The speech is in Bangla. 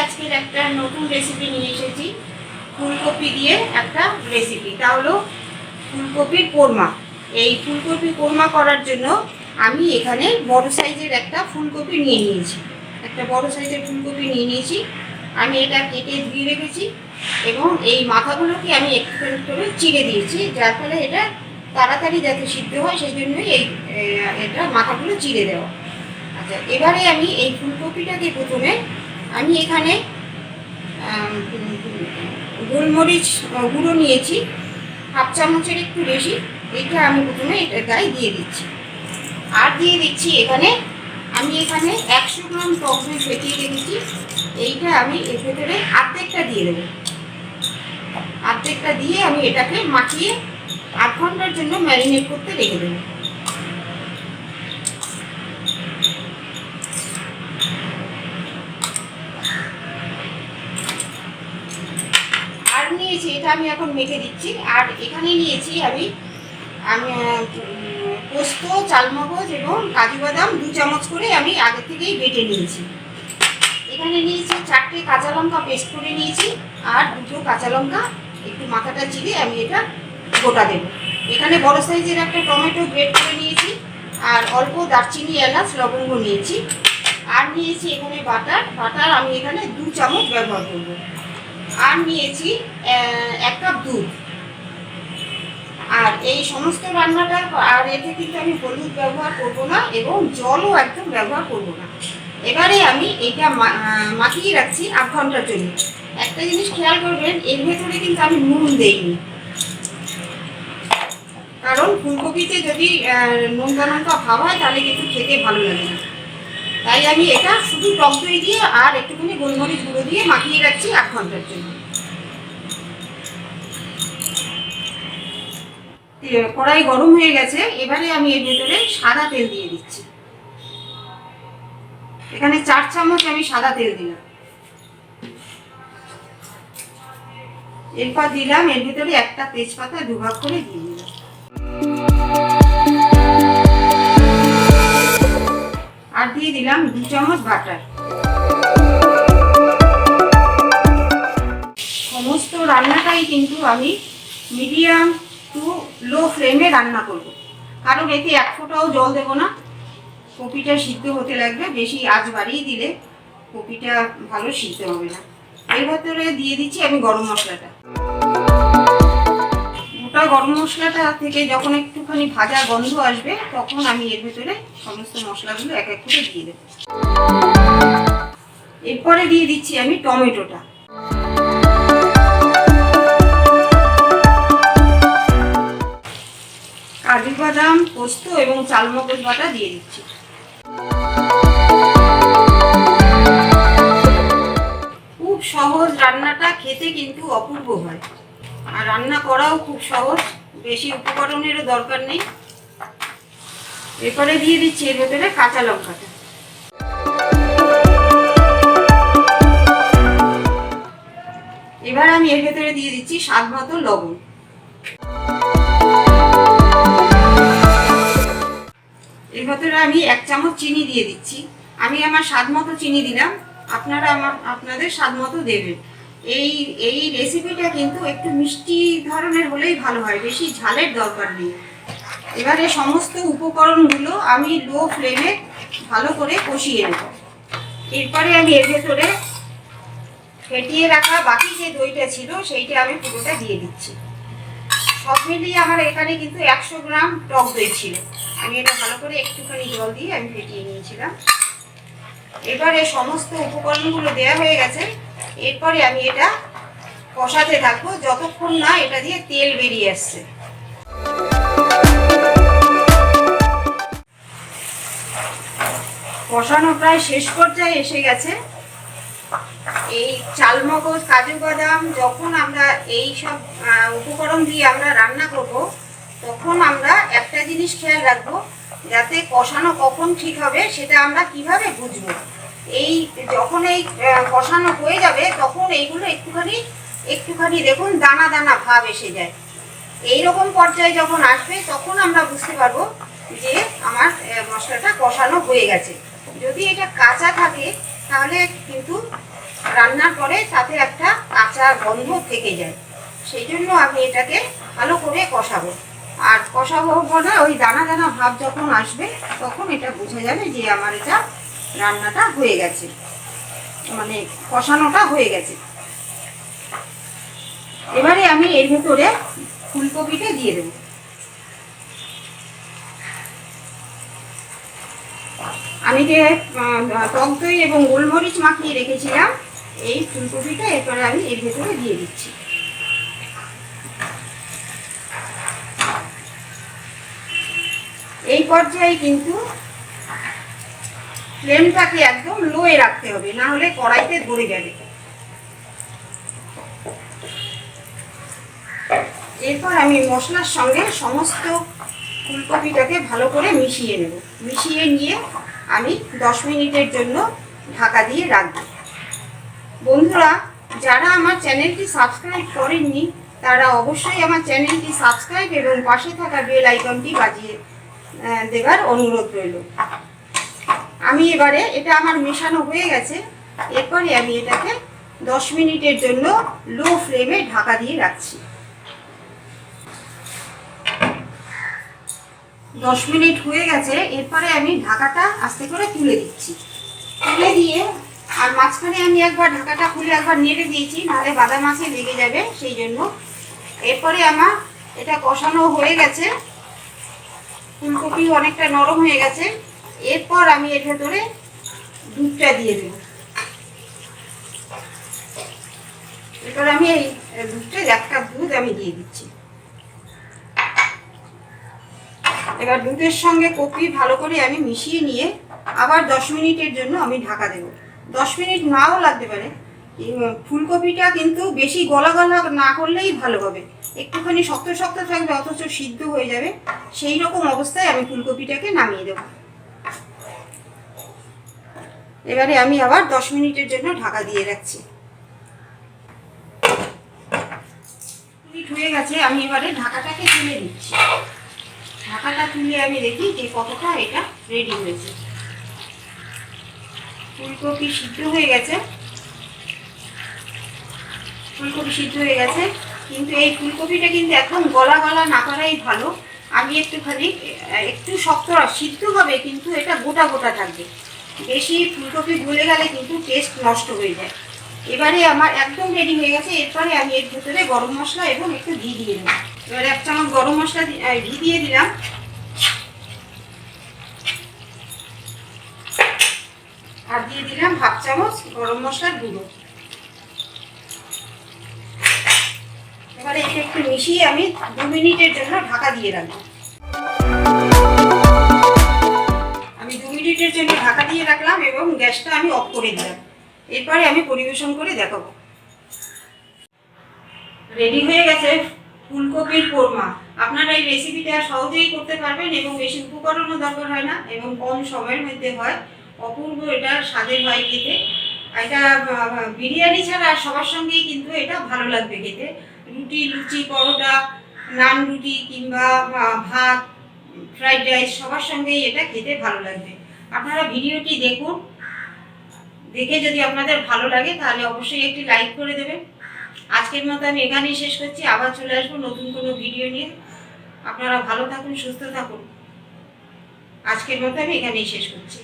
আজকের একটা নতুন রেসিপি নিয়ে এসেছি, ফুলকপি দিয়ে একটা রেসিপি। তা হলো ফুলকপির কোরমা। এই ফুলকপি কোরমা করার জন্য আমি এখানে বড় সাইজের একটা ফুলকপি নিয়ে নিয়েছি। আমি এটা কেটে ধুয়ে রেখেছি এবং এই মাথাগুলোকে আমি একটু করে চিড়ে দিয়েছি, যার ফলে এটা তাড়াতাড়ি যাতে সিদ্ধ হয় সেই জন্যই এটা মাথাগুলো চিড়ে দেওয়া। আচ্ছা, এবারে আমি এই ফুলকপিটাকে প্রথমে আমি এখানে গোলমরিচ গুঁড়ো নিয়েছি হাফ চামচের একটু বেশি। এইটা আমি প্রথমে এটা গায়ে দিয়ে দিচ্ছি। আর দিয়ে দিচ্ছি এখানে 100 গ্রাম টক দই ফেটিয়ে রেখেছি। এইটা আমি এর ভেতরে অর্ধেকটা দিয়ে দেবো। অর্ধেকটা দিয়ে আমি এটাকে মাখিয়ে 8 ঘন্টার জন্য ম্যারিনেট করতে রেখে দেবো। আর নিয়েছি, এটা আমি এখন মেখে দিচ্ছি। আর এখানে নিয়েছি আমি পোস্ত, চালমগজ এবং কাজু বাদাম 2 চামচ করে আমি আগে থেকেই বেটে নিয়েছি। এখানে নিয়েছি 4টে কাঁচা লঙ্কা পেস্ট করে নিয়েছি, আর 2টো কাঁচা লঙ্কা একটু মাথাটা চিড়ে আমি এটা গোটা দেবো। এখানে বড় সাইজের একটা টমেটো গ্রেট করে নিয়েছি, আর অল্প দারচিনি, এলাচ, লবঙ্গ নিয়েছি। আর নিয়েছি এখানে বাটার আমি এখানে 2 চামচ ব্যবহার করব। আর নিয়েছি 1 কাপ দুধ। আর এই সমস্ত রান্নাটা আর এতে কিন্তু আমি হলুদ ব্যবহার করব না এবং জলও একদম ব্যবহার করব না। এবারে আমি এটা মাখিয়ে রাখছি 8 ঘন্টার জন্য। একটা জিনিস খেয়াল করবেন, এর ভেতরে কিন্তু আমি নুন দেইনি, কারণ ফুলকপিতে যদি নোনতা ভাব হয় তাহলে কিন্তু খেতে ভালো লাগে না। তাই আমি এটা শুধু টক দই দিয়ে আর একটুখানি গোলমরিচ গুঁড়ো দিয়ে মাখিয়ে রাখছি 8 ঘন্টার জন্য। কড়াই গরম হয়ে গেছে, এবারে আমি এর ভেতরে সাদা তেল দিয়ে দিচ্ছি। এখানে 4 চামচ আমি সাদা তেল দিলাম। এরপর দিলাম এর ভেতরে একটা তেজপাতা 2 ভাগ করে দিয়ে দিলাম। আর দিয়ে দিলাম 2 চামচ বাটার। সমস্ত রান্নাটাই কিন্তু আমি মিডিয়াম টু লো ফ্লেমে রান্না করব, কারণ এতে 1 ফোঁটাও জল দেবো না। কপিটা সিদ্ধ হতে লাগবে, বেশি আঁচ বাড়িয়ে দিলে কপিটা ভালো সিদ্ধ হবে না। এর ভেতরে দিয়ে দিচ্ছি আমি গরম মশলাটা। গোটা গরম মশলাটা থেকে যখন একটুখানি ভাজা গন্ধ আসবে তখন আমি এর ভেতরে সমস্ত মশলাগুলো এক এক করে দিয়ে দেব। এরপরে দিয়ে দিচ্ছি আমি টমেটোটা। কাজু বাদাম, পোস্ত এবং চালমগজ বাটা দিয়ে দিচ্ছি। খুব সহজ রান্নাটা, খেতে কিন্তু অপূর্ব হয়, আর রান্না করাও খুব সহজ, বেশি উপকরণেরও দরকার নেই। এরপরে দিয়ে দিচ্ছি এর ভেতরে কাঁচা লঙ্কাটা। এবার আমি এর ভেতরে দিয়ে দিচ্ছি স্বাদ মতো লবণ। এর ভেতরে আমি 1 চামচ চিনি দিয়ে দিচ্ছি। আমি আমার স্বাদ মতো চিনি দিলাম, আপনারা আপনাদের স্বাদ মতো দেবেন। এই রেসিপিটা কিন্তু একটু মিষ্টি ধরনের হলেই ভালো হয়, বেশি ঝালের দরকার নেই। এবারে সমস্ত উপকরণগুলো আমি লো ফ্লেমে ভালো করে কষিয়ে নেব। এরপরে আমি এর ভেতরে ফেটিয়ে রাখা বাকি যে দইটা ছিল সেইটা আমি পুরোটা দিয়ে দিচ্ছি। সব মিলিয়ে আমার এখানে কিন্তু 100 গ্রাম টক দই ছিল। আমি এটা ভালো করে একটুখানি জল দিয়ে আমি ফেটিয়ে নিয়েছিলাম। এবারে সমস্ত উপকরণগুলো দেওয়া হয়ে গেছে। এরপরে আমি এটা কষাতে থাকবো যতক্ষণ না এটা দিয়ে তেল বেরিয়ে আসছে। কষানো প্রায় শেষ পর্যায়ে এসে গেছে। এই চালমগজ, কাজু বাদাম যখন আমরা এই সব উপকরণ দিয়ে আমরা রান্না করব, তখন আমরা একটা জিনিস খেয়াল রাখবো, যাতে কষানো কখন ঠিক হবে সেটা আমরা কিভাবে বুঝবো। যখন এই কষানো হয়ে যাবে তখন এইগুলো একটুখানি দেখুন দানা দানা ভাব এসে যায়। এইরকম পর্যায়ে যখন আসবে তখন আমরা বুঝতে পারবো যে আমার মশলাটা কষানো হয়ে গেছে। যদি এটা কাঁচা থাকে তাহলে কিন্তু রান্নার পরে তাতে একটা কাঁচা গন্ধ থেকে যায়, সেই জন্য আমি এটাকে ভালো করে কষাবো। আর কষাবো না, ওই দানা দানা ভাব যখন আসবে তখন এটা বোঝা যাবে যে আমার এটা রান্নাটা হয়ে গেছে, মানে কষানোটা হয়ে গেছে। এবারে আমি এর ভেতরে ফুলকপিটা দিয়ে দেবো। আমি যে টক দই এবং গোলমরিচ মাখিয়ে রেখেছিলাম এই ফুলকপিটা এরপরে আমি এর ভেতরে দিয়ে দিচ্ছি। এই পর্যায়ে কিন্তু ফ্লেমটাকে একদম লোয়ে রাখতে হবে, না হলে কড়াইতে ধরে যাবে। এরপর আমি মশলার সঙ্গে সমস্ত ফুলকপিটাকে ভালো করে মিশিয়ে নেব। মিশিয়ে নিয়ে আমি 10 মিনিটের জন্য ঢাকা দিয়ে রাখব। বন্ধুরা, যারা আমার চ্যানেলটি সাবস্ক্রাইব করেননি তারা অবশ্যই আমার চ্যানেলটি সাবস্ক্রাইব এবং পাশে থাকা বেল আইকনটি বাজিয়ে দেবার অনুরোধ রইল। আমি এবারে এটা আমার মেশানো হয়ে গেছে, এরপরে আমি এটাকে 10 মিনিটের জন্য লো ফ্লেমে ঢাকা দিয়ে রাখছি। 10 মিনিট হয়ে গেছে, এরপরে আমি ঢাকাটা আস্তে করে তুলে দিচ্ছি। তুলে দিয়ে আর মাঝখানে আমি একবার ঢাকাটা খুলে একবার নেড়ে দিয়েছি, নাহলে বাদা মাছে লেগে যাবে, সেই জন্য। এরপরে আমার এটা কষানো হয়ে গেছে, ফুলকপি অনেকটা নরম হয়ে গেছে। এরপর আমি এর ভেতরে দুধটা দিয়ে দেব। এরপর আমি এই দুধটা 1 কাপ দুধ আমি দিয়ে দিচ্ছি। এবার দুধের সঙ্গে কপি ভালো করে আমি মিশিয়ে নিয়ে আবার 10 মিনিটের জন্য আমি ঢাকা দেব। 10 মিনিট নাও লাগতে পারে, ফুলকপিটা কিন্তু বেশি গলা গলা না করলেই ভালো হবে। একটুখানি শক্ত শক্ত থাকবে অথচ সিদ্ধ হয়ে যাবে, সেই রকম অবস্থায় আমি ফুলকপিটাকে নামিয়ে দেব। এবারে আমি আবার 10 মিনিটের জন্য ঢাকা দিয়ে রাখছি। মিনিট হয়ে গেছে, আমি এবারে ঢাকাটাকে তুলে দিচ্ছি। ঢাকাটা তুলে আমি দেখি যে কতটা এটা রেডি হয়েছে। ফুলকপি সিদ্ধ হয়ে গেছে, ফুলকপি সিদ্ধ হয়ে গেছে, কিন্তু এই ফুলকপিটা কিন্তু একদম গলা গলা না করাই ভালো। আমি একটু শক্ত সিদ্ধ হবে, কিন্তু এটা গোটা গোটা থাকবে। বেশি ফুলকপি গলে গেলে কিন্তু টেস্ট নষ্ট হয়ে যায়। এবারে আমার একদম রেডি হয়ে গেছে। এরপরে আমি এর ভেতরে গরম মশলা এবং একটু ঘি দিয়ে দেবো। এবারে 1 চামচ গরম মশলা ঘি দিয়ে দিলাম, আর দিয়ে দিলাম 1/2 চামচ গরম মশলার গুঁড়ো। এবারে এটা একটু মিশিয়ে আমি 2 মিনিটের জন্য ঢাকা দিয়ে রাখবো। আমি 2 মিনিটের জন্য ঢাকা দিয়ে রাখলাম এবং গ্যাসটা আমি অফ করে দিলাম। এরপরে আমি পরিবেশন করে দেখাবো। রেডি হয়ে গেছে ফুলকপির কোরমা। আপনারা এই রেসিপিটা সহজেই করতে পারবেন এবং বেশি উপকরণও দরকার হয় না এবং কম সময়ের মধ্যে হয়। অপূর্ব এটা স্বাদের হয় খেতে। এটা বিরিয়ানি ছাড়া সবার সঙ্গেই কিন্তু এটা ভালো লাগবে খেতে। রুটি, লুচি, পরোটা, নান রুটি কিংবা ভাত, ফ্রাইড রাইস সবার সঙ্গেই এটা খেতে ভালো লাগবে। আপনারা ভিডিওটি দেখুন, দেখে যদি আপনাদের ভালো লাগে তাহলে অবশ্যই একটি লাইক করে দেবেন। আজকের মতো আমি এখানেই শেষ করছি, আবার চলে আসবো নতুন কোনো ভিডিও নিয়ে। আপনারা ভালো থাকুন, সুস্থ থাকুন। আজকের মতো আমি এখানেই শেষ করছি।